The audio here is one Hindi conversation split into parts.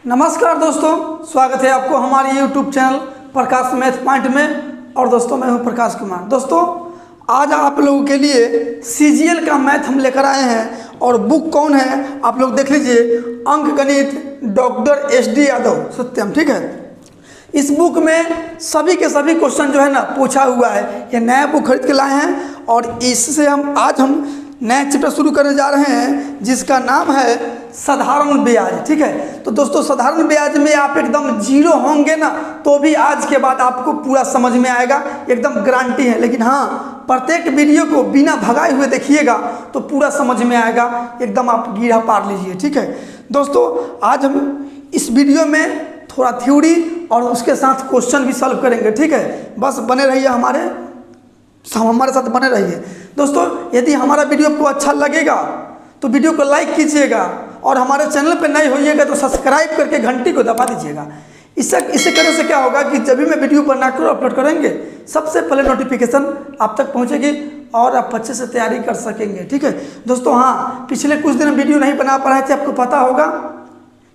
नमस्कार दोस्तों, स्वागत है आपको हमारे YouTube चैनल प्रकाश मैथ पॉइंट में। और दोस्तों मैं हूं प्रकाश कुमार। दोस्तों आज आप लोगों के लिए CGL का मैथ हम लेकर आए हैं और बुक कौन है आप लोग देख लीजिए, अंक गणित डॉक्टर SD यादव सत्यम। ठीक है, इस बुक में सभी के सभी क्वेश्चन जो है ना पूछा हुआ है। ये नया बुक खरीद के लाए हैं और इससे हम नया चैप्टर शुरू करने जा रहे हैं जिसका नाम है साधारण ब्याज। ठीक है, तो दोस्तों साधारण ब्याज में आप एकदम जीरो होंगे ना तो भी आज के बाद आपको पूरा समझ में आएगा, एकदम गारंटी है। लेकिन हाँ, प्रत्येक वीडियो को बिना भगाए हुए देखिएगा तो पूरा समझ में आएगा, एकदम आप गीढ़ा पार लीजिए। ठीक है दोस्तों, आज हम इस वीडियो में थोड़ा थ्योरी और उसके साथ क्वेश्चन भी सॉल्व करेंगे। ठीक है, बस बने रहिए हमारे साथ बने रहिए। दोस्तों यदि हमारा वीडियो आपको अच्छा लगेगा तो वीडियो को लाइक कीजिएगा और हमारे चैनल पर नए होइएगा तो सब्सक्राइब करके घंटी को दबा दीजिएगा। इससे करने से क्या होगा कि जब भी मैं वीडियो बनाकर अपलोड करेंगे सबसे पहले नोटिफिकेशन आप तक पहुंचेगी और आप अच्छे से तैयारी कर सकेंगे। ठीक है दोस्तों, हाँ पिछले कुछ दिन वीडियो नहीं बना पा रहे थे, आपको पता होगा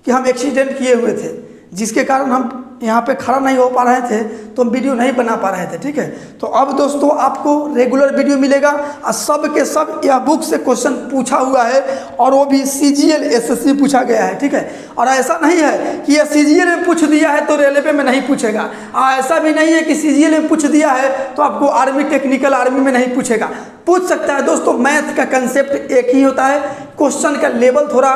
कि हम एक्सीडेंट किए हुए थे जिसके कारण हम यहाँ पे खड़ा नहीं हो पा रहे थे, तो हम वीडियो नहीं बना पा रहे थे। ठीक है, तो अब दोस्तों आपको रेगुलर वीडियो मिलेगा और सब के सब यह बुक से क्वेश्चन पूछा हुआ है और वो भी CGL SSC पूछा गया है। ठीक है, और ऐसा नहीं है कि यह CGL में पूछ दिया है तो रेलवे में नहीं पूछेगा, ऐसा भी नहीं है कि CGL में पूछ दिया है तो आपको आर्मी टेक्निकल आर्मी में नहीं पूछेगा, पूछ सकता है। दोस्तों मैथ का कंसेप्ट एक ही होता है, क्वेश्चन का लेवल थोड़ा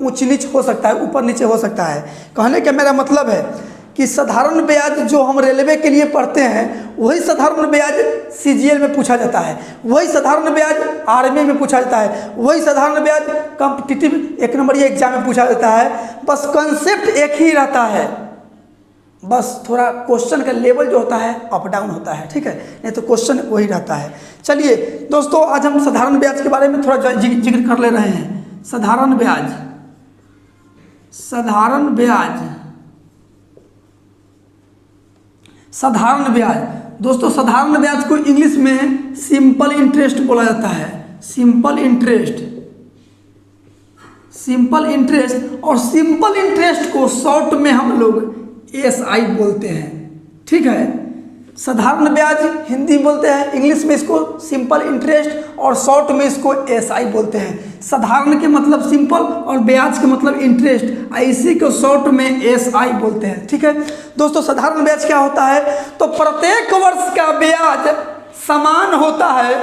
ऊंच नीच हो सकता है, ऊपर नीचे हो सकता है। कहने का मेरा मतलब है कि साधारण ब्याज जो हम रेलवे के लिए पढ़ते हैं वही साधारण ब्याज CGL में पूछा जाता है, वही साधारण ब्याज आर्मी में पूछा जाता है, वही साधारण ब्याज कॉम्पिटिटिव 1 नंबर एग्जाम में पूछा जाता है। बस कंसेप्ट एक ही रहता है, बस थोड़ा क्वेश्चन का लेवल जो होता है अप डाउन होता है। ठीक है, नहीं तो क्वेश्चन वही रहता है। चलिए दोस्तों, आज हम साधारण ब्याज के बारे में थोड़ा जिक्र कर ले रहे हैं। साधारण ब्याज दोस्तों, साधारण ब्याज को इंग्लिश में सिंपल इंटरेस्ट बोला जाता है। सिंपल इंटरेस्ट और सिंपल इंटरेस्ट को शॉर्ट में हम लोग SI बोलते हैं। ठीक है, साधारण ब्याज हिंदी बोलते हैं, इंग्लिश में इसको सिंपल इंटरेस्ट और शॉर्ट में इसको SI बोलते हैं। साधारण के मतलब सिंपल और ब्याज के मतलब इंटरेस्ट, इसी को शॉर्ट में SI बोलते हैं। ठीक है दोस्तों, साधारण ब्याज क्या होता है तो प्रत्येक वर्ष का ब्याज समान होता है,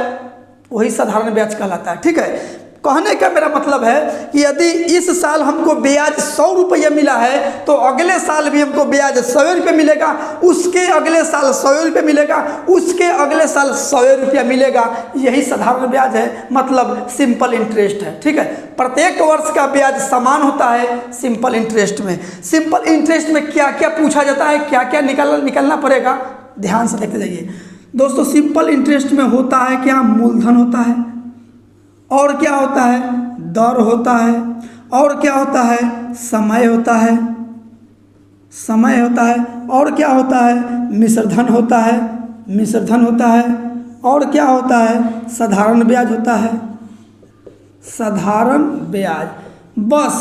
वही साधारण ब्याज कहलाता है। ठीक है, कहने का मेरा मतलब है कि यदि इस साल हमको ब्याज 100 रुपये मिला है तो अगले साल भी हमको ब्याज 100 रुपये मिलेगा, उसके अगले साल 100 रुपये मिलेगा, उसके अगले साल 100 रुपया मिलेगा। यही साधारण ब्याज है, मतलब सिंपल इंटरेस्ट है। ठीक है, प्रत्येक वर्ष का ब्याज समान होता है सिंपल इंटरेस्ट में। सिंपल इंटरेस्ट में क्या क्या पूछा जाता है, क्या क्या निकलना पड़ेगा, ध्यान से देखते जाइए दोस्तों। सिंपल इंटरेस्ट में होता है क्या, मूलधन होता है, और क्या होता है, दर होता है, और क्या होता है, समय होता है, और क्या होता है, मिश्रधन होता है, और क्या होता है, साधारण ब्याज होता है। साधारण ब्याज, बस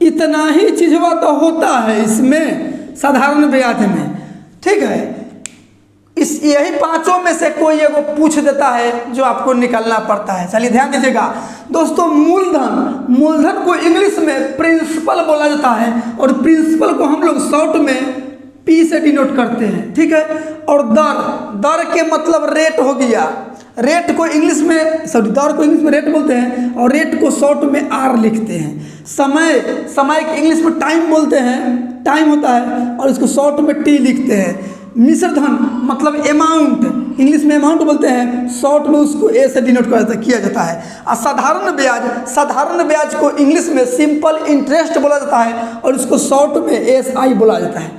इतना ही चीजवा तो होता है इसमें साधारण ब्याज में। ठीक है, यही पांचों में से कोई एगो पूछ देता है जो आपको निकालना पड़ता है। चलिए ध्यान दीजिएगा दोस्तों। मूलधन को इंग्लिश में प्रिंसिपल बोला जाता है और प्रिंसिपल को हम लोग शॉर्ट में P से डिनोट करते हैं। ठीक है, और दर के मतलब रेट हो गया, रेट को इंग्लिश में दर को इंग्लिश में रेट बोलते हैं और रेट को शॉर्ट में R लिखते हैं। समय को इंग्लिश में टाइम बोलते हैं, टाइम होता है और इसको शॉर्ट में T लिखते हैं। मिश्रधन मतलब अमाउंट, इंग्लिश में अमाउंट बोलते हैं, शॉर्ट में उसको A से डिनोट किया जाता है। और साधारण ब्याज को इंग्लिश में सिंपल इंटरेस्ट बोला जाता है और उसको शॉर्ट में SI बोला जाता है।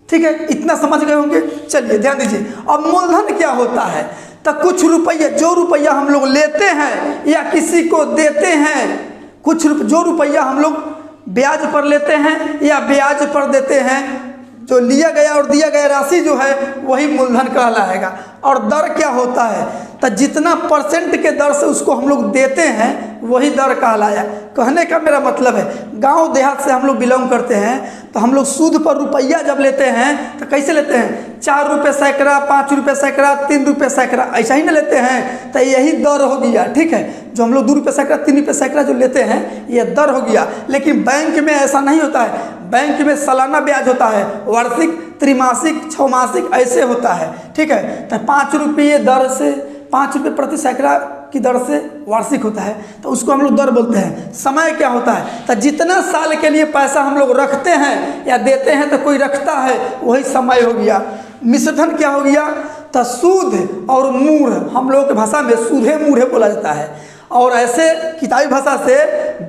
ठीक है, इतना समझ गए होंगे। चलिए ध्यान दीजिए। अब मूलधन क्या होता है तो कुछ रुपये, जो रुपया हम लोग लेते हैं या किसी को देते हैं, जो रुपया हम लोग ब्याज पर लेते हैं या ब्याज पर देते हैं, जो लिया गया और दिया गया राशि जो है वही मूलधन कहलाएगा। और दर क्या होता है, तो जितना परसेंट के दर से उसको हम लोग देते हैं वही दर कहलाया। कहने का मेरा मतलब है, गांव देहात से हम लोग बिलोंग करते हैं तो हम लोग सूद पर रुपया जब लेते हैं तो कैसे लेते हैं, 4 रुपये सैकड़ा, 5 रुपये सैकड़ा, 3 रुपये सैकड़ा, ऐसा ही ना लेते हैं। तो यही दर हो गया, ठीक है। जो हम लोग 2 रुपये सैकड़ा, 3 रुपये सैकड़ा जो लेते हैं ये दर हो गया। लेकिन बैंक में ऐसा नहीं होता है, बैंक में सालाना ब्याज होता है, वार्षिक, त्रिमासिक, छमासिक ऐसे होता है, ठीक है। तो 5 रुपये दर से, 5 रुपये प्रति सैकड़ा की दर से वार्षिक होता है, तो उसको हम लोग दर बोलते हैं। समय क्या होता है, तो जितना साल के लिए पैसा हम लोग रखते हैं या देते हैं तो कोई रखता है वही समय हो गया। मिश्रधन क्या हो गया, तो सूद और मूढ़, हम लोगों की भाषा में सूधे मूढ़े बोला जाता है, और ऐसे किताबी भाषा से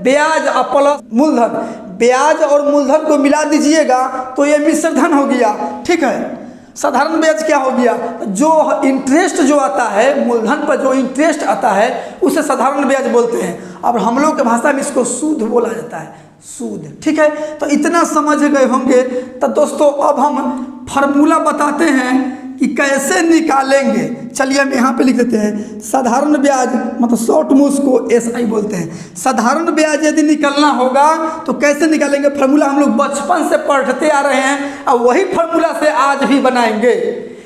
ब्याज प्लस मूलधन, ब्याज और मूलधन को मिला दीजिएगा तो ये मिश्रधन हो गया, ठीक है। साधारण ब्याज क्या हो गया, जो इंटरेस्ट जो आता है मूलधन पर, जो इंटरेस्ट आता है उसे साधारण ब्याज बोलते हैं। अब हम लोग के भाषा में इसको सूद बोला जाता है, सूद, ठीक है। तो इतना समझ गए होंगे। तो दोस्तों अब हम फार्मूला बताते हैं कि कैसे निकालेंगे। चलिए हम यहाँ पे लिख देते हैं, साधारण ब्याज मतलब शॉर्ट में उसको SI बोलते हैं। साधारण ब्याज यदि निकलना होगा तो कैसे निकालेंगे, फार्मूला हम लोग बचपन से पढ़ते आ रहे हैं और वही फार्मूला से आज भी बनाएंगे।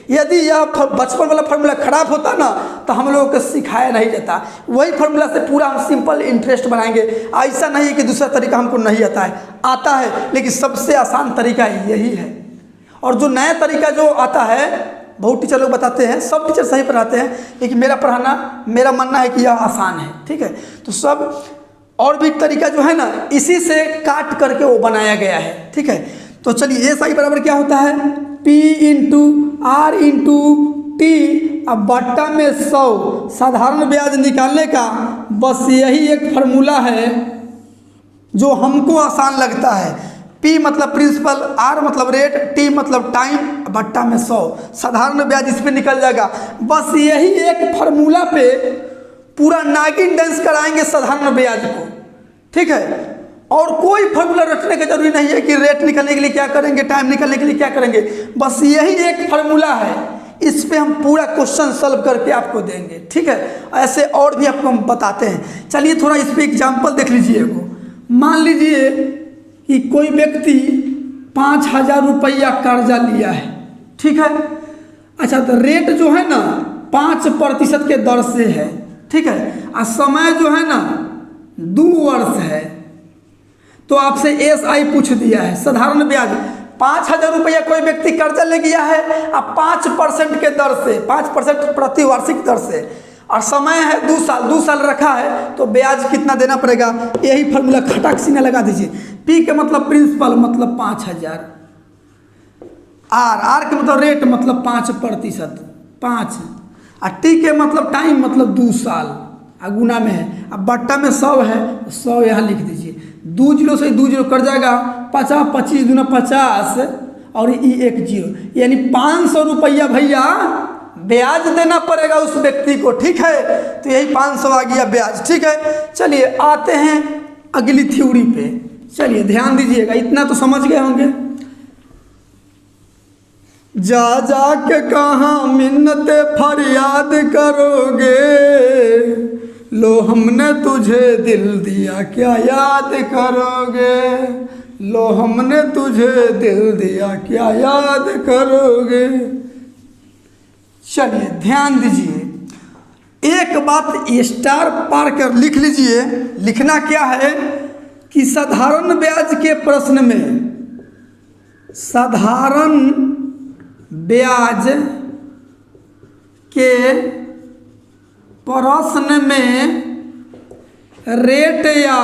यदि यह बचपन वाला फार्मूला खराब होता ना तो हम लोगों को सिखाया नहीं जाता, वही फार्मूला से पूरा हम सिंपल इंटरेस्ट बनाएंगे। ऐसा नहीं है कि दूसरा तरीका हमको नहीं आता है, आता है, लेकिन सबसे आसान तरीका यही है। और जो नया तरीका जो आता है, बहुत टीचर लोग बताते हैं, सब टीचर सही पढ़ाते हैं, लेकिन मेरा मानना है कि यह आसान है, ठीक है। तो सब और भी तरीका जो है ना इसी से काट करके वो बनाया गया है, ठीक है। तो चलिए SI बराबर क्या होता है, P into R into T, अब बट्टा में 100। साधारण ब्याज निकालने का बस यही एक फार्मूला है जो हमको आसान लगता है। P मतलब प्रिंसिपल, R मतलब रेट, T मतलब टाइम, बट्टा में 100। साधारण ब्याज इस पे निकल जाएगा। बस यही एक फार्मूला पे पूरा नागिन डांस कराएंगे साधारण ब्याज को, ठीक है। और कोई फार्मूला रटने की जरूरी नहीं है कि रेट निकलने के लिए क्या करेंगे, टाइम निकलने के लिए क्या करेंगे। बस यही एक फार्मूला है, इस पे हम पूरा क्वेश्चन सॉल्व करके आपको देंगे, ठीक है। ऐसे और भी आपको हम बताते हैं। चलिए थोड़ा इस पे एग्जाम्पल देख लीजिए। मान लीजिए कि कोई व्यक्ति 5000 रुपया कर्जा लिया है, ठीक है। अच्छा, तो रेट जो है ना 5% के दर से है, ठीक है। और समय जो है ना 2 वर्ष है। तो आपसे SI पूछ दिया है, साधारण ब्याज 5000 रुपया कोई व्यक्ति कर्जा ले गया है और 5% के दर से, 5% प्रति वार्षिक दर से, और समय है 2 साल रखा है, तो ब्याज कितना देना पड़ेगा। यही फार्मूला खटाक सीना लगा दीजिए। P के मतलब प्रिंसिपल मतलब 5000, R के मतलब रेट मतलब 5%, 5, और T के मतलब टाइम मतलब 2 साल, गुना में है। अब बट्टा में 100 है, 100 यहाँ लिख दीजिए। 2 जीरो से 2 जीरो कट जाएगा, 50, 25 दूना 50, और ये 1 जीरो, यानी 500 रुपया भैया ब्याज देना पड़ेगा उस व्यक्ति को, ठीक है। तो यही 500 आ गया ब्याज, ठीक है। चलिए आते हैं अगली थ्योरी पे। चलिए ध्यान दीजिएगा, इतना तो समझ गए होंगे। जा जा के कहाँ मिन्नते फरियाद करोगे, लो हमने तुझे दिल दिया क्या याद करोगे, लो हमने तुझे दिल दिया क्या याद करोगे। चलिए ध्यान दीजिए, एक बात स्टार पार कर लिख लीजिए। लिखना क्या है कि साधारण ब्याज के प्रश्न में, साधारण ब्याज के प्रश्न में रेट या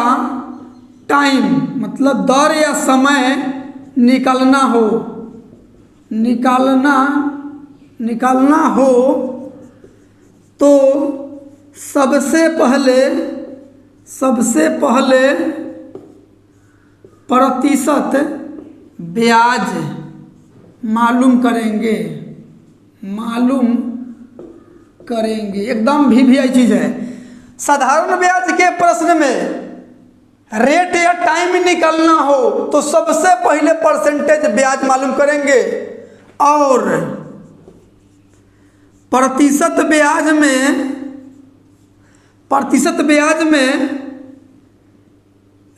टाइम मतलब दर या समय निकालना हो तो सबसे पहले प्रतिशत ब्याज मालूम करेंगे। एकदम भी चीज़ है। साधारण ब्याज के प्रश्न में रेट या टाइम निकालना हो तो सबसे पहले परसेंटेज ब्याज मालूम करेंगे, और प्रतिशत ब्याज में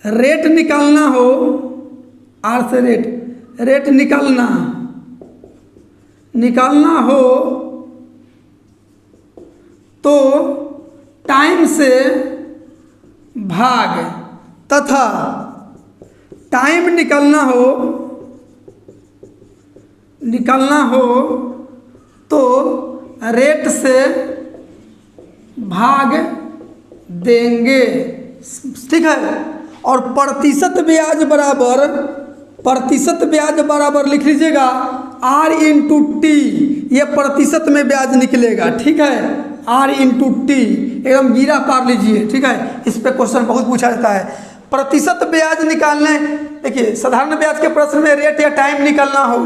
रेट निकालना हो, आर से रेट निकालना हो तो टाइम से भाग, तथा टाइम निकालना हो तो रेट से भाग देंगे। ठीक है। और प्रतिशत ब्याज बराबर लिख लीजिएगा R इंटू टी, ये प्रतिशत में ब्याज निकलेगा। ठीक है, R इंटू टी एकदम गिरा पार लीजिए। ठीक है, इस पे क्वेश्चन बहुत पूछा जाता है। प्रतिशत ब्याज निकालने, देखिए साधारण ब्याज के प्रश्न में रेट या टाइम निकालना हो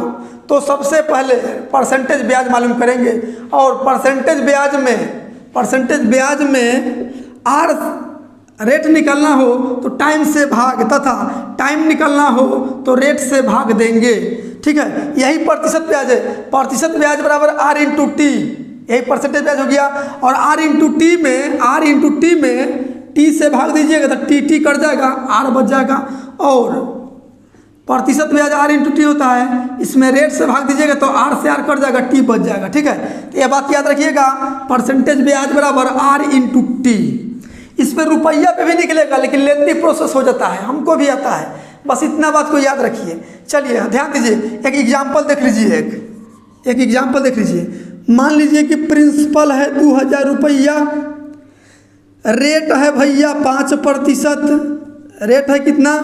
तो सबसे पहले परसेंटेज ब्याज मालूम करेंगे, और परसेंटेज ब्याज में आर रेट निकालना हो तो टाइम से भाग, तथा टाइम निकालना हो तो रेट से भाग देंगे। ठीक है, यही प्रतिशत ब्याज है। प्रतिशत ब्याज बराबर R इंटू टी, यही परसेंटेज ब्याज हो गया। और R इंटू टी में टी से भाग दीजिएगा तो टी कट जाएगा, R बच जाएगा। और प्रतिशत ब्याज R इंटू टी होता है, इसमें रेट से भाग दीजिएगा तो R से R कट जाएगा, टी बच जाएगा। ठीक है, तो यह बात याद रखिएगा, परसेंटेज ब्याज बराबर R इंटू टी। इस पर रुपया पे भी निकलेगा, लेकिन लेंथी प्रोसेस हो जाता है, हमको भी आता है, बस इतना बात को याद रखिए। चलिए ध्यान दीजिए, एक एग्जाम्पल देख लीजिए। एक एग्जाम्पल देख लीजिए। मान लीजिए कि प्रिंसिपल है 2000 रुपया, रेट है भैया 5%, रेट है कितना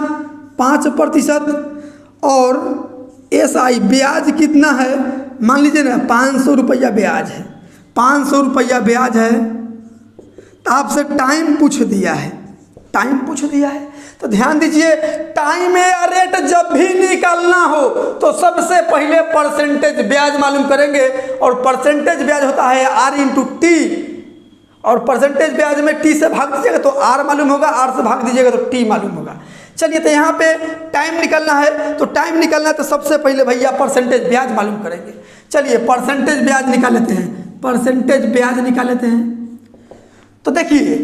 5%, और SI ब्याज कितना है, मान लीजिए ना 500 रुपया ब्याज है, 500 रुपया ब्याज है। तो आपसे टाइम पूछ दिया है, तो ध्यान दीजिए, टाइम या रेट जब भी निकालना हो तो सबसे पहले परसेंटेज ब्याज मालूम करेंगे, और परसेंटेज ब्याज होता है R इंटू टी, और परसेंटेज ब्याज में टी से भाग दीजिएगा तो R मालूम होगा, R से भाग दीजिएगा तो टी मालूम होगा। चलिए, तो यहाँ पे टाइम निकालना है, तो सबसे पहले भैया परसेंटेज ब्याज मालूम करेंगे। चलिए परसेंटेज ब्याज निकाल लेते हैं। तो देखिए,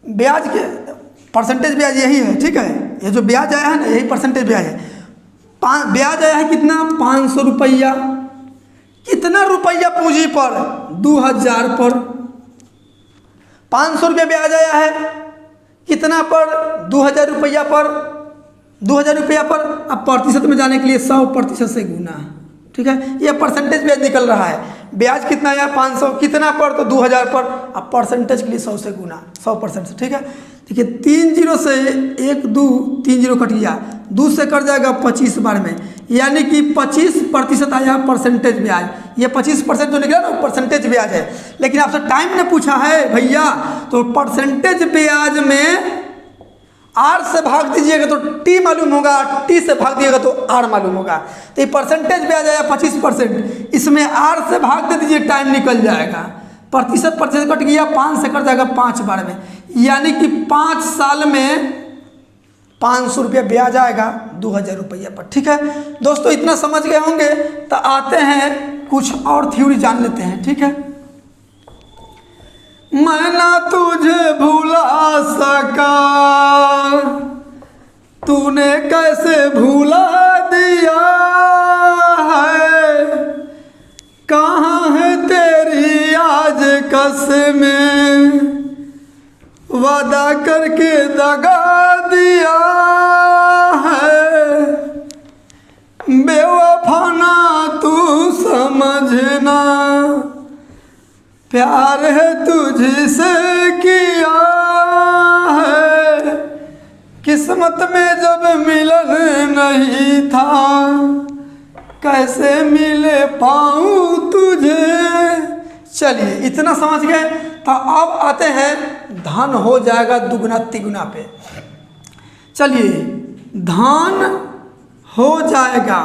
ब्याज के परसेंटेज ब्याज यही है। ठीक है, ये जो ब्याज आया है ना, यही परसेंटेज ब्याज है। ब्याज आया है कितना 500 रुपया, कितना रुपया पूंजी पर 2000 पर, 500 रुपया ब्याज आया है कितना पर 2000 रुपया पर, 2000 रुपया पर। अब प्रतिशत में जाने के लिए 100% से गुना। ठीक है, ये परसेंटेज ब्याज निकल रहा है। ब्याज कितना आया 500, कितना पर तो 2000 पर। अब परसेंटेज के लिए 100 से गुना, 100% से। ठीक है, देखिए 3 0 से 1 2 3 0 कट गया, 2 से कट जाएगा 25 बार में, यानी कि 25% आया परसेंटेज ब्याज। ये 25% जो निकला ना परसेंटेज ब्याज है। लेकिन आपसे टाइम ने पूछा है भैया, तो परसेंटेज ब्याज में R से भाग दीजिएगा तो T मालूम होगा, T से भाग दिएगा तो R मालूम होगा। तो ये परसेंटेज ब्याज आया 25%, इसमें R से भाग दे दीजिए, टाइम निकल जाएगा। प्रतिशत कट गया, 5 से कट जाएगा 5 बार में, यानी कि 5 साल में 500 रुपया ब्याज आएगा 2000 रुपया पर। ठीक है दोस्तों, इतना समझ गए होंगे, तो आते हैं कुछ और थ्योरी जान लेते हैं। ठीक है, मैं ना तुझे भुला सका, तूने कैसे भुला दिया है, कहाँ है तेरी आज कसमें, वादा करके दगा दिया है, बेवफा ना तू समझना, प्यार है तुझसे किया है, किस्मत में जब मिलन नहीं था, कैसे मिले पाऊँ तुझे। चलिए इतना समझ गए, तो अब आते हैं धन हो जाएगा दुगुना तिगुना पे। चलिए, धन हो जाएगा,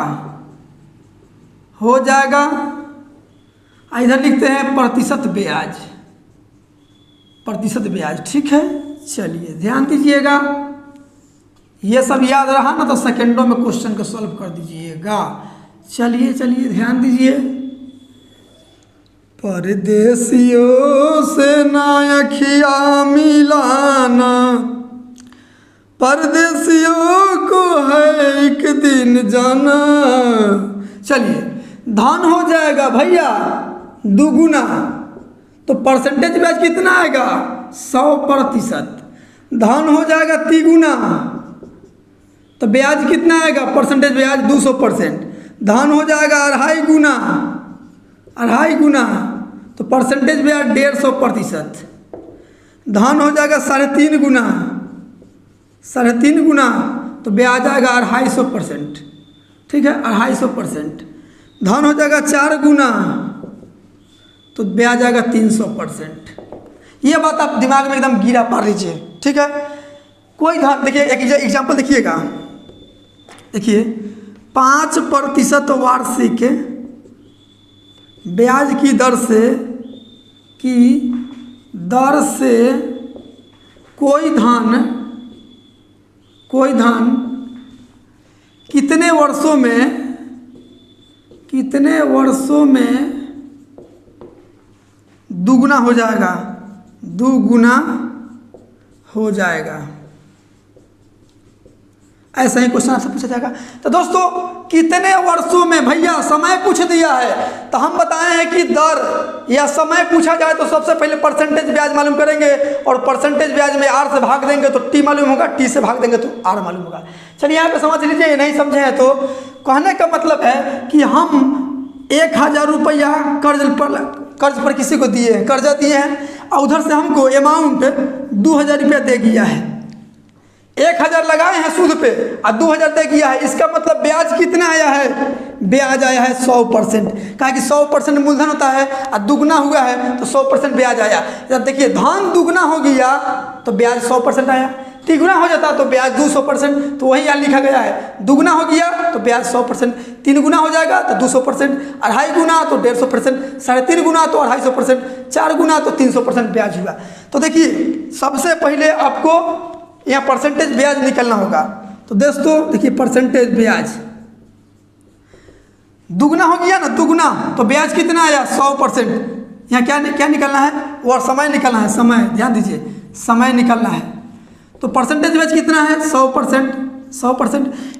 इधर लिखते हैं प्रतिशत ब्याज। ठीक है, चलिए ध्यान दीजिएगा, ये सब याद रहा ना तो सेकेंडों में क्वेश्चन को सॉल्व कर दीजिएगा। चलिए चलिए ध्यान दीजिए। परदेसियों से ना अखिया मिलाना, परदेसियों को है एक दिन जाना। चलिए धन हो जाएगा भैया दुगुना, तो परसेंटेज ब्याज कितना आएगा 100%। धन हो जाएगा तिगुना, तो ब्याज कितना आएगा परसेंटेज ब्याज 200%। धन हो जाएगा 2.5 गुना, 2.5 गुना, तो परसेंटेज ब्याज 150%। धन हो जाएगा 3.5 गुना, 3.5 गुना, तो ब्याज आएगा 250%। ठीक है 250%। धन हो जाएगा 4 गुना, तो ब्याज आएगा 300%। ये बात आप दिमाग में एकदम गिरा पा लीजिए। ठीक है कोई धन, देखिए एक एग्जाम्पल देखिएगा। देखिए 5% वार्षिक ब्याज की दर से कोई धन कितने वर्षों में दुगुना हो जाएगा, दुगुना हो जाएगा। ऐसा ही क्वेश्चन आपसे पूछा जाएगा। तो दोस्तों कितने वर्षों में, भैया समय पूछ दिया है तो हम बताए हैं कि दर या समय पूछा जाए तो सबसे पहले परसेंटेज ब्याज मालूम करेंगे, और परसेंटेज ब्याज में आर से भाग देंगे तो टी मालूम होगा, टी से भाग देंगे तो आर मालूम होगा। चलिए यहाँ पे समझ लीजिए, नहीं समझे हैं तो कहने का मतलब है कि हम 1000 रुपया कर्ज पर किसी को दिए हैं, कर्जा दिए हैं, और उधर से हमको अमाउंट 2000 रुपया दे दिया है। 1000 लगाए हैं सूद पे और 2000 दे दिया है। इसका मतलब ब्याज कितना आया है, ब्याज आया है 100%। कहा कि 100% मूलधन होता है और दुगना हुआ है तो 100% ब्याज आया। जब देखिए धन दुगना हो गया तो ब्याज 100% आया, तिगुना हो जाता तो ब्याज 200%, तो वही यहाँ लिखा गया है। दुगना हो गया तो ब्याज 100%, 3 गुना हो जाएगा तो 200%, 2.5 गुना तो 150%, 3.5 गुना तो 250%, 4 गुना तो 300% ब्याज हुआ। तो देखिए सबसे पहले आपको यहाँ परसेंटेज ब्याज निकलना होगा। तो दोस्तों देखिए परसेंटेज ब्याज दुगना हो गया ना, दुगना, तो ब्याज कितना आया 100%। यहाँ क्या निकलना है, वो समय निकलना है, समय, ध्यान दीजिए समय निकलना है। तो परसेंटेज ब्याज कितना है 100%।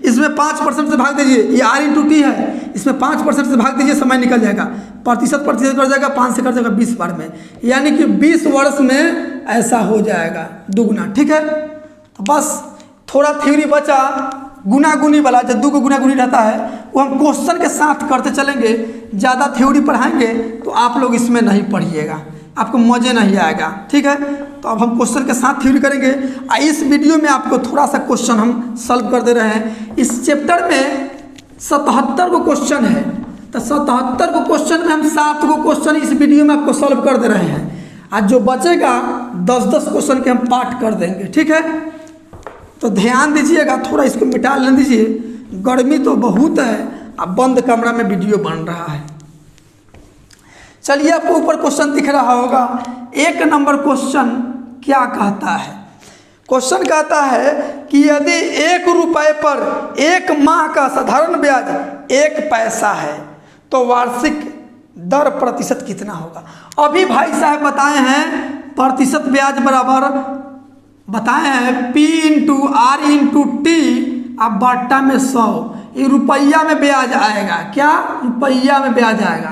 इसमें 5% से भाग दीजिए, ये R × T है, इसमें 5% से भाग दीजिए, समय निकल जाएगा। प्रतिशत कर जाएगा, 5 से कर जाएगा 20 बार में, यानी कि 20 वर्ष में ऐसा हो जाएगा दुगुना। ठीक है तो बस थोड़ा थ्योरी बचा, गुना गुनी वाला, जब 2 को गुना गुनी रहता है वो हम क्वेश्चन के साथ करते चलेंगे। ज़्यादा थ्योरी पढ़ाएंगे तो आप लोग इसमें नहीं पढ़िएगा, आपको मज़े नहीं आएगा। ठीक है तो अब हम क्वेश्चन के साथ थ्योरी करेंगे। इस वीडियो में आपको थोड़ा सा क्वेश्चन हम सॉल्व कर दे रहे हैं। इस चैप्टर में 77 को क्वेश्चन है, तो 77 को क्वेश्चन में हम 7 को क्वेश्चन इस वीडियो में आपको सॉल्व कर दे रहे हैं। आज जो बचेगा 10-10 क्वेश्चन के हम पार्ट कर देंगे। ठीक है तो ध्यान दीजिएगा, थोड़ा इसको मिटा लेने दीजिए, गर्मी तो बहुत है, अब बंद कमरा में वीडियो बन रहा है। चलिए आपको ऊपर क्वेश्चन दिख रहा होगा। 1 नंबर क्वेश्चन क्या कहता है, क्वेश्चन कहता है कि यदि 1 रुपये पर 1 माह का साधारण ब्याज 1 पैसा है तो वार्षिक दर प्रतिशत कितना होगा। अभी भाई साहब बताए हैं प्रतिशत ब्याज बराबर बताए हैं P × R × T, अब बट्टा में 100, ये रुपया में ब्याज आएगा। क्या रुपया में ब्याज आएगा।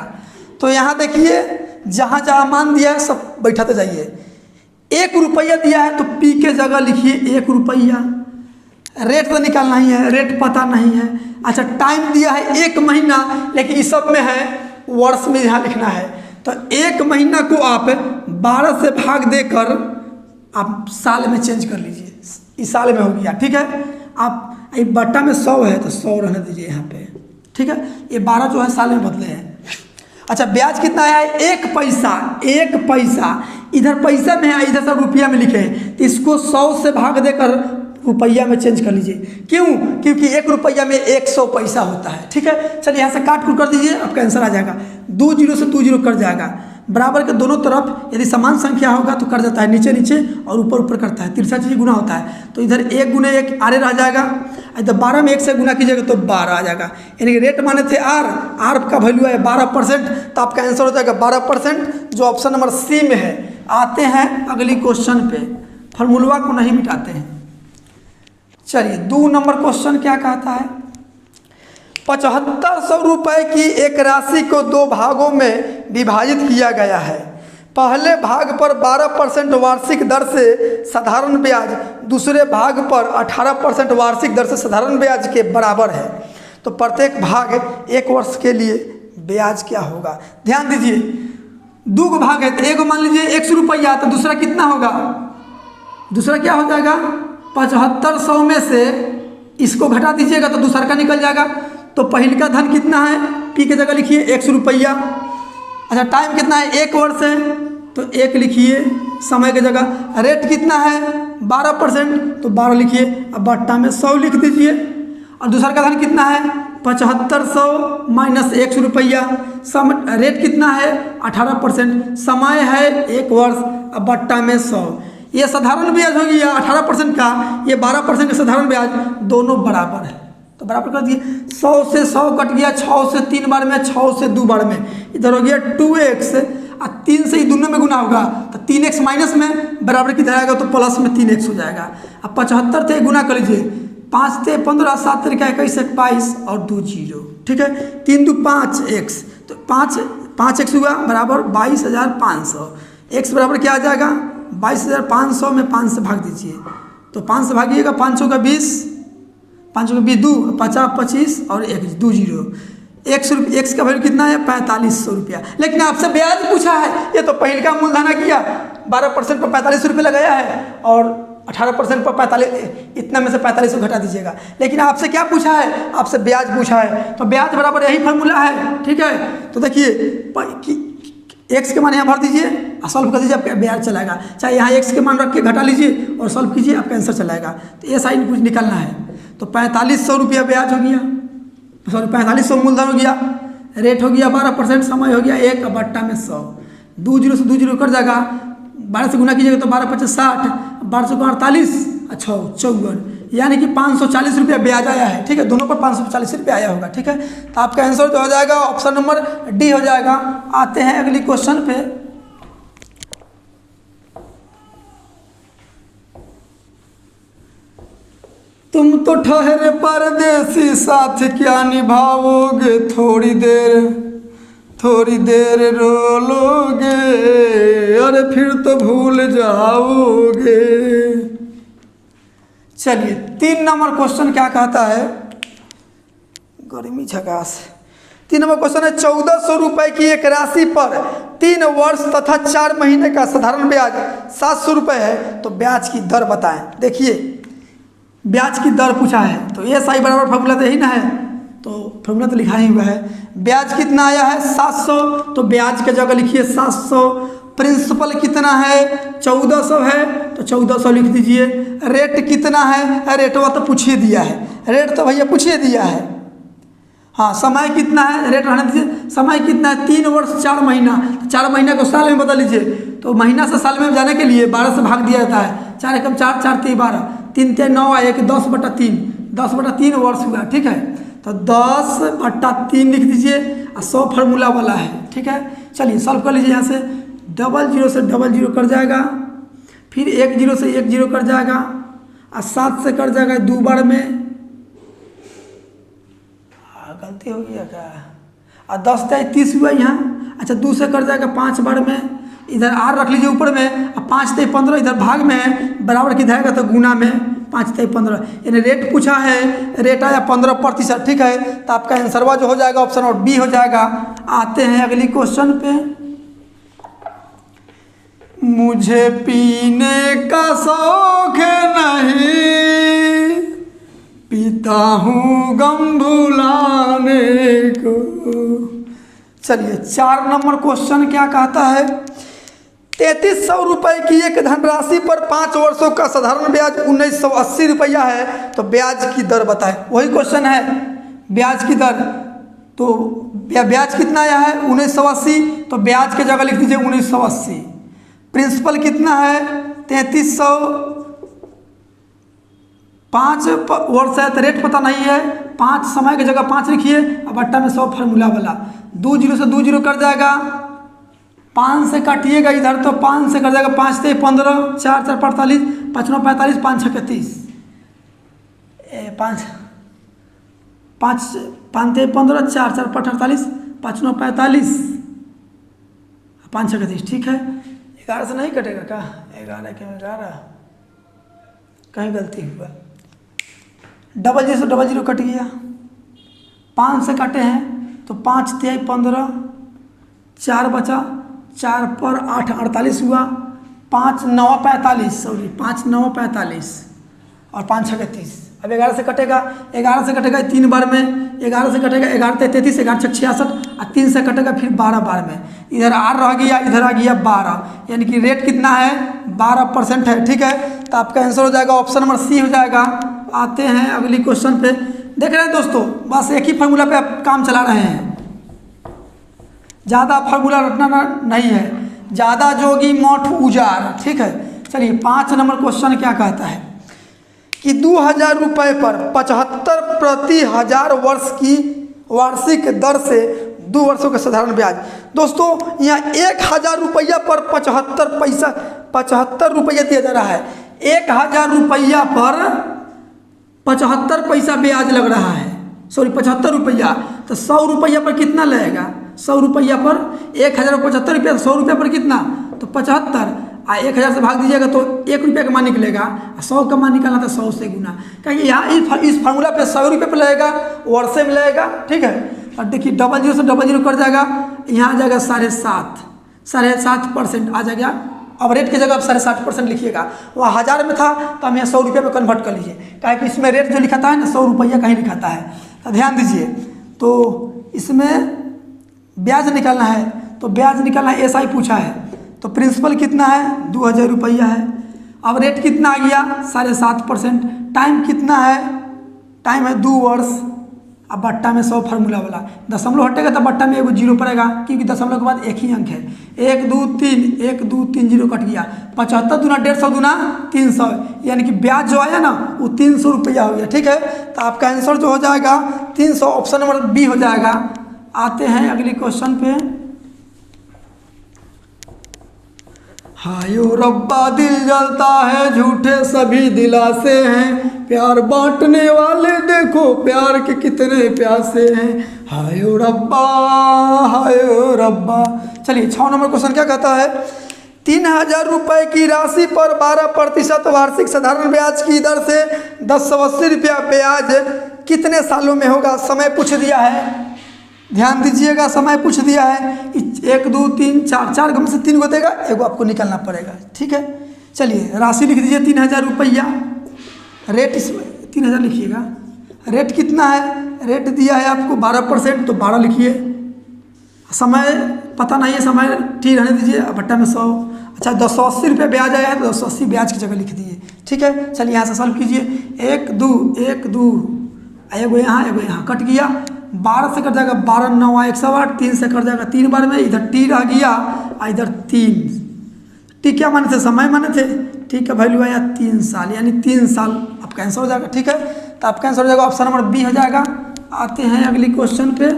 तो यहाँ देखिए जहाँ जहाँ मान दिया है सब बैठाते जाइए। 1 रुपया दिया है तो P के जगह लिखिए 1 रुपया। रेट तो निकालना ही है, रेट पता नहीं है। अच्छा टाइम दिया है 1 महीना, लेकिन इस सब में है वर्ष में यहाँ लिखना है। तो 1 महीना को आप 12 से भाग देकर आप साल में चेंज कर लीजिए, इस साल में हो गया। ठीक है आप ये बट्टा में 100 है तो 100 रहने दीजिए यहाँ पे। ठीक है ये 12 जो है साल में बदले हैं। अच्छा ब्याज कितना आया है 1 पैसा, 1 पैसा, इधर पैसा में है, इधर सब रुपया में लिखे हैं, तो इसको 100 से भाग देकर रुपया में चेंज कर लीजिए। क्यों, क्योंकि 1 रुपया में 100 पैसा होता है। ठीक है चलिए यहाँ से काट कर दीजिए, आपका आंसर आ जाएगा। 2 0 से 2 0 कट जाएगा, बराबर के दोनों तरफ यदि समान संख्या होगा तो कर जाता है नीचे नीचे और ऊपर ऊपर करता है, तिरछा चीज गुना होता है। तो इधर 1 गुने 1 आर रह जाएगा, इधर 12 में 1 से गुना कीजिएगा तो 12 आ जाएगा। यानी कि रेट माने थे आर का वैल्यू है 12%, तो आपका आंसर हो जाएगा 12%, जो ऑप्शन नंबर सी में है। आते हैं अगली क्वेश्चन पे, फॉर्मूला को नहीं मिटाते हैं। चलिए 2 नंबर क्वेश्चन क्या कहता है, 7500 रुपये की एक राशि को 2 भागों में विभाजित किया गया है। पहले भाग पर 12% वार्षिक दर से साधारण ब्याज, दूसरे भाग पर 18% वार्षिक दर से साधारण ब्याज के बराबर है। तो प्रत्येक भाग 1 वर्ष के लिए ब्याज क्या होगा। ध्यान दीजिए, 2 भाग है, तो एक मान लीजिए 100 रुपया, तो दूसरा कितना होगा, दूसरा क्या हो जाएगा 7500 में से इसको घटा दीजिएगा तो दूसरा का निकल जाएगा। तो पहले का धन कितना है, पी की जगह लिखिए 100 रुपया। अच्छा टाइम कितना है, 1 वर्ष है, तो 1 लिखिए, समय की जगह रेट कितना है 12%, तो 12 लिखिए, अब बट्टा में 100 लिख दीजिए। और दूसरा का धन कितना है 7500 माइनस 100 रुपया, रेट कितना है 18%, समय है 1 वर्ष, अब बट्टा में 100। ये साधारण ब्याज हो गया 18% का, ये 12% का साधारण ब्याज, दोनों बराबर है तो बराबर कर दिए। 100 से 100 कट गया, 6 से 3 बार में, 6 से 2 बार में, इधर हो गया 2x, और 3 से ही दोनों में गुना होगा तो 3x माइनस में बराबर किधर आएगा तो प्लस में 3x हो जाएगा। अब 75 थे गुना कर लीजिए, 5 थे 15, 7 तरीका 21 22 और 2 0, ठीक है, 3 2 5x, तो 5x हुआ बराबर 22,500। x बराबर क्या आ जाएगा 22,500 में 5 से भाग दीजिए, तो 5 से भागिएगा, 5 का 20, 5 का 20, 2 50 25 और 1 2 0। x का वैल्यू कितना है 4500 रुपया। लेकिन आपसे ब्याज पूछा है, ये तो पहले का मूलधन किया 12% पर 45 रुपये लगाया है और 18% पर 45, इतना में से 4500 घटा दीजिएगा। लेकिन आपसे क्या पूछा है, आपसे ब्याज पूछा है, तो ब्याज बराबर यही फॉर्मूला है, ठीक है। तो देखिए x के मान यहाँ भर दीजिए और सॉल्व कर दीजिए, आपका ब्याज चलाएगा। चाहे यहाँ x के मान रख के घटा लीजिए और सॉल्व कीजिए, आपका आंसर चलाएगा। तो ये साइन कुछ निकलना है, तो 4500 रुपया ब्याज हो गया, सॉरी 4500 मूलधन हो गया, रेट हो गया 12%, समय हो गया 1, बट्टा में 100, 2 0 से 2 0 कर जाएगा, 12 से गुना कीजिएगा तो 12 50 60, 12 को 48 अच्छा 54, यानी कि 540 रुपया ब्याज आया है, ठीक है। दोनों पर 540 रुपया आया होगा, ठीक है। तो आपका आंसर जो हो जाएगा ऑप्शन नंबर डी हो जाएगा। आते हैं अगली क्वेश्चन पे, तुम तो ठहरे परदेसी साथ क्या निभाओगे, थोड़ी देर रो लोगे, अरे फिर तो भूल जाओगे। चलिए 3 नंबर क्वेश्चन क्या कहता है, गर्मी झकास। 3 नंबर क्वेश्चन है 1400 रुपये की एक राशि पर 3 वर्ष तथा 4 महीने का साधारण ब्याज 700 रुपये है, तो ब्याज की दर बताएं। देखिए ब्याज की दर पूछा है, तो ये सही बराबर फॉर्मूला तो यही ना है, तो फॉर्मूला तो लिखा ही हुआ है। ब्याज कितना आया है 700, तो ब्याज के जगह लिखिए 700। प्रिंसिपल कितना है 1400 है, तो 1400 लिख दीजिए। रेट कितना है, रेट वो तो पूछिए दिया है, रेट तो भैया पूछिए दिया है। हाँ समय कितना है, रेट रहने दीजिए। समय कितना है 3 वर्ष 4 महीना, तो 4 महीने को साल में बदल लीजिए, तो महीना से साल में जाने के लिए 12 से भाग दिया जाता है, 4 एकम 4 4 3 12, 3 3 9 1 10/3, 10/3 वर्ष हुआ, ठीक है। तो 10/3 लिख दीजिए और 100 फार्मूला वाला है, ठीक है। चलिए सॉल्व कर लीजिए, यहाँ से 00 से 00 कर जाएगा, फिर 10 से 10 कर जाएगा और 7 से कर जाएगा 2 बार में, गलती हो गया क्या, और 10 30 हुआ यहाँ। अच्छा 2 से कर जाएगा 5 बार में, इधर आर रख लीजिए ऊपर में, और 5 3 15 इधर भाग में है, बराबर किधर आएगा तो गुना में 5 3 15, यानी रेट पूछा है, रेट आया 15%, ठीक है। तो आपका आंसरवा जो हो जाएगा ऑप्शन और बी हो जाएगा। आते हैं अगली क्वेश्चन पे, मुझे पीने का शौक नहीं, पीता हूँ गम भुलाने को। चलिए 4 नंबर क्वेश्चन क्या कहता है, 3300 रुपये की एक धनराशि पर 5 वर्षों का साधारण ब्याज 1980 रुपया है, तो ब्याज की दर बताएं। वही क्वेश्चन है, ब्याज की दर। तो ब्याज कितना आया है 1980, तो ब्याज के जगह लिख दीजिए 1980। प्रिंसिपल कितना है 3305 वर्ष है, तो रेट पता नहीं है, 5 समय की जगह 5 लिखिए। अब बट्टा में 100 फार्मूला वाला 2 जीरो से 2 जीरो कट जाएगा, 5 से काटिएगा इधर तो 5 से कट जाएगा, 5 से 15, 4 4 45, 5 9 45, 5 6 31, 5 5 5 15, 4 4 48, 5 9 45, 5 6 31। ठीक है, 11 से नहीं कटेगा क्या? 11 क्यों 11, कहीं गलती हुआ। डबल जीरो से डबल जीरो कट गया, 5 से काटे हैं तो 5 3 15, 4 बचा, 4 पर 8 48 हुआ, 5 9 45, सॉरी 5 9 45 और 5 6 30। अब 11 से कटेगा, 11 से कटेगा 3 बार में, 11 से कटेगा 11 33, 11 6 66 और 3 से कटेगा फिर 12 बार में। इधर 8 रह गया, इधर आ गया 12, यानी कि रेट कितना है 12% है। ठीक है, तो आपका आंसर हो जाएगा ऑप्शन नंबर सी हो जाएगा। आते हैं अगली क्वेश्चन पे। देख रहे हैं दोस्तों, बस एक ही फार्मूला पे आप काम चला रहे हैं, ज़्यादा फार्मूला रटना नहीं है, ज़्यादा जोगी मोठ उजार। ठीक है, चलिए 5 नंबर क्वेश्चन क्या कहता है कि 2000 रुपये पर 75 प्रति हजार वर्ष की वार्षिक दर से 2 वर्षों का साधारण ब्याज। दोस्तों यहाँ 1000 रुपया पर 75 रुपया दिया जा रहा है। 1000 रुपया पर 75 पैसा ब्याज लग रहा है, सॉरी 75 रुपया, तो 100 रुपया पर कितना लगेगा? 100 रुपया पर 1000 पर 75 रुपया, 100 रुपया पर कितना? तो 75, 1000 से भाग दीजिएगा तो 1 रुपया का मान निकलेगा, 100 का मान निकालना तो 100 से गुना, क्योंकि यहाँ इस फार्मूला पे 100 रुपये पर लगेगा, वर्षे में लगेगा। ठीक है, और देखिए डबल जीरो से डबल जीरो कर जाएगा, यहाँ आ जाएगा 7.5% आ जाएगा। अब रेट की जगह आप 60% लिखिएगा, वह 1000 में था तो हम यहाँ 100 रुपये में कन्वर्ट कर लीजिए, क्योंकि इसमें रेट जो लिखाता है ना 100 रुपया कहीं लिखाता है, तो ध्यान दीजिए। तो इसमें ब्याज निकालना है, तो ब्याज निकालना है, SI पूछा है, तो प्रिंसिपल कितना है 2000 रुपया है। अब रेट कितना आ गया 7.5%, टाइम कितना है, टाइम है 2 वर्ष। अब बट्टा में 100 फार्मूला वाला, दशमलव हटेगा तो बट्टा में एगो जीरो पड़ेगा, क्योंकि दशमलव के बाद एक ही अंक है। 1 2 3, 1 2 3 जीरो कट गया, 75 दूना 150 दूना 300, यानी कि ब्याज जो आया ना वो 300 रुपया हो गया। ठीक है, तो आपका आंसर जो हो जाएगा 300, ऑप्शन नंबर बी हो जाएगा। आते हैं अगली क्वेश्चन पे। हायो रब्बा दिल जलता है, झूठे सभी दिलासे हैं, प्यार बांटने वाले देखो प्यार के कितने प्यासे हैं, हायो रब्बा हायो रब्बा। चलिए 6 नंबर क्वेश्चन क्या कहता है, 3000 रुपये की राशि पर 12% वार्षिक साधारण ब्याज की दर से 1080 रुपया ब्याज कितने सालों में होगा? समय पूछ दिया है, ध्यान दीजिएगा, समय पूछ दिया है। 1 2 3 4, 4 गम से 3 को देगा, एगो आपको निकालना पड़ेगा। ठीक है, चलिए राशि लिख दीजिए 3000 रुपया, रेट इसमें 3000 लिखिएगा, रेट कितना है, रेट दिया है आपको 12%, तो 12 लिखिए। समय पता नहीं है, समय टी रहने दीजिए, भट्टा में 100। अच्छा 280 रुपये ब्याज आया है, तो 280 ब्याज की जगह लिख दिए। ठीक है, चलिए यहाँ से सॉल्व कीजिए। 1 2 1 2, एगो यहाँ कट गया, 12 से कट जाएगा 12 9 108, 3 से कट जाएगा 3 बार में, इधर टी रह गया और इधर 3। टी क्या माने थे, समय माने थे, टी का वैल्यू आया 3 साल, यानी 3 साल आपका आंसर हो जाएगा। ठीक है, तो आपका आंसर हो जाएगा ऑप्शन नंबर बी हो जाएगा। आते हैं अगली क्वेश्चन पे।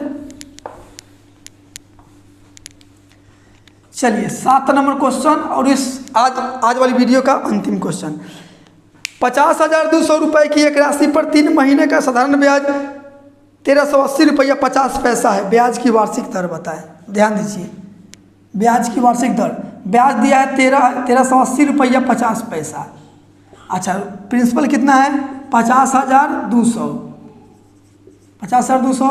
चलिए 7 नंबर क्वेश्चन और इस आज वाली वीडियो का अंतिम क्वेश्चन। 50,200 रुपये की एक राशि पर 3 महीने का साधारण ब्याज 1380 रुपया 50 पैसा है, ब्याज की वार्षिक दर बताएं। ध्यान दीजिए, ब्याज की वार्षिक दर, ब्याज दिया है 1380 रुपया 50 पैसा। अच्छा प्रिंसिपल कितना है 50,200, 50,200।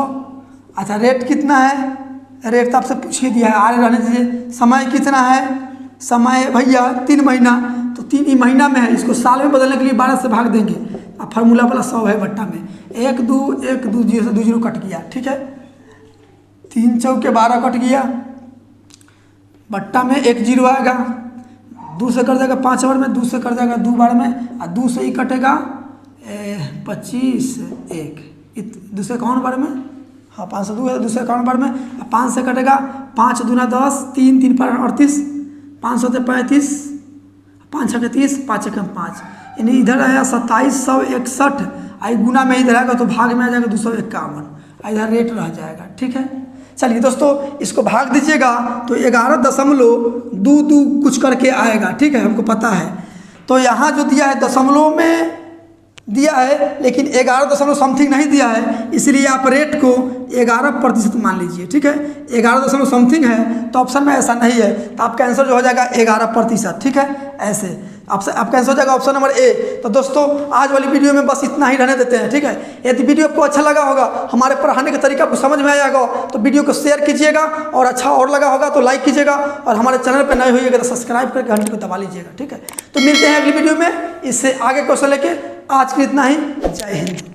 अच्छा रेट कितना है, रेट तो आपसे पूछ ही दिया है, आगे रहने दीजिए। समय कितना है, समय भैया 3 महीना, तो 3 महीना में है, इसको साल में बदलने के लिए 12 से भाग देंगे। अब फार्मूला वाला 100 है बट्टा में, 1 2 1 2 जीरो से 2 जीरो कट गया। ठीक है, 3 चौके 12 कट गया, बट्टा में 1 जीरो आएगा, 2 से कट जाएगा 5 बार में, 2 से कट जाएगा 2 बार में, और 2 से ही कटेगा 25 1, दूसरे कौन बार में, हाँ 502 है दूसरे अकाउंट नंबर में, 5 से कटेगा 5 दूना 10, 3 3 पर 38, 5 सौ 35, 5 छः 30, 5 छः 5, यानी इधर आया 2761, आई गुना में इधर आएगा तो भाग में आ जाएगा 251, इधर रेट रह जाएगा। ठीक है, चलिए दोस्तों इसको भाग दीजिएगा तो 11.22 कुछ करके आएगा। ठीक है, हमको पता है। तो यहाँ जो दिया है दशमलव में दिया है, लेकिन 11 समथिंग नहीं दिया है, इसलिए आप रेट को 11% मान लीजिए। ठीक है, 11 समथिंग है तो ऑप्शन में ऐसा नहीं है, तो आपका आंसर जो हो जाएगा 11%। ठीक है, ऐसे आपका आंसर हो जाएगा ऑप्शन नंबर ए। तो दोस्तों आज वाली वीडियो में बस इतना ही रहने देते हैं। ठीक है, यदि वीडियो आपको अच्छा लगा होगा, हमारे पढ़ाने का तरीका आपको समझ में आया होगा, तो वीडियो को शेयर कीजिएगा, और अच्छा और लगा होगा तो लाइक कीजिएगा, और हमारे चैनल पर नए होइएगा तो सब्सक्राइब करके घंटी को दबा लीजिएगा। ठीक है, तो मिलते हैं अगली वीडियो में इससे आगे क्वेश्चन लेके। आज के इतना ही, जय हिंद।